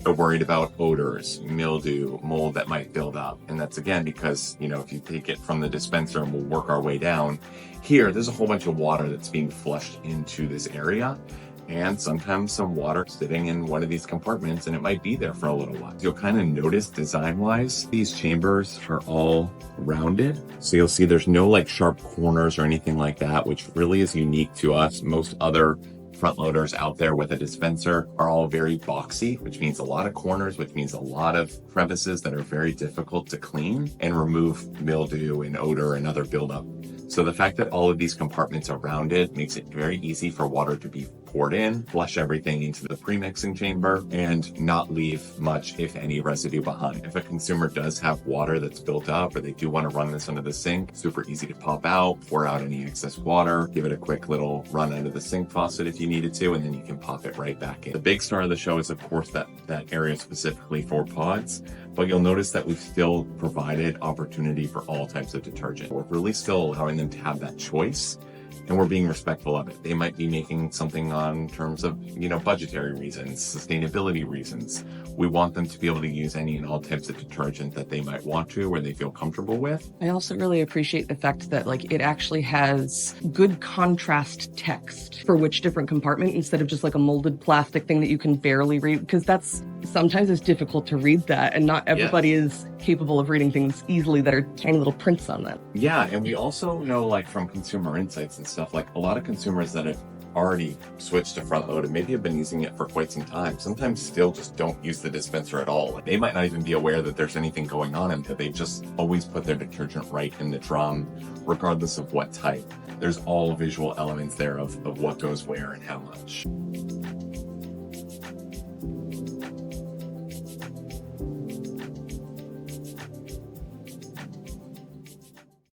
They're worried about odors, mildew, mold that might build up. And that's again because, if you take it from the dispenser and we'll work our way down, here, there's a whole bunch of water that's being flushed into this area. And sometimes some water sitting in one of these compartments, and it might be there for a little while. You'll kind of notice design-wise, these chambers are all rounded. So you'll see there's no like sharp corners or anything like that, which really is unique to us. Most other front loaders out there with a dispenser are all very boxy, which means a lot of corners, which means a lot of crevices that are very difficult to clean and remove mildew and odor and other buildup. So the fact that all of these compartments are rounded makes it very easy for water to be poured in, flush everything into the pre-mixing chamber, and not leave much, if any, residue behind. If a consumer does have water that's built up, or they do want to run this under the sink, super easy to pop out, pour out any excess water, give it a quick little run under the sink faucet if you needed to, and then you can pop it right back in. The big star of the show is, of course, that area specifically for pods. But you'll notice that we've still provided opportunity for all types of detergent. We're really still allowing them to have that choice, and we're being respectful of it. They might be making something on terms of, budgetary reasons, sustainability reasons. We want them to be able to use any and all types of detergent that they might want to, or they feel comfortable with. I also really appreciate the fact that it actually has good contrast text for which different compartment, instead of just like a molded plastic thing that you can barely read, because sometimes it's difficult to read that, and not everybody is capable of reading things easily that are tiny little prints on that. Yeah, and we also know from consumer insights and stuff, a lot of consumers that have already switched to front load and maybe have been using it for quite some time, sometimes still just don't use the dispenser at all. They might not even be aware that there's anything going on until they just always put their detergent right in the drum, regardless of what type. There's all visual elements there of what goes where and how much.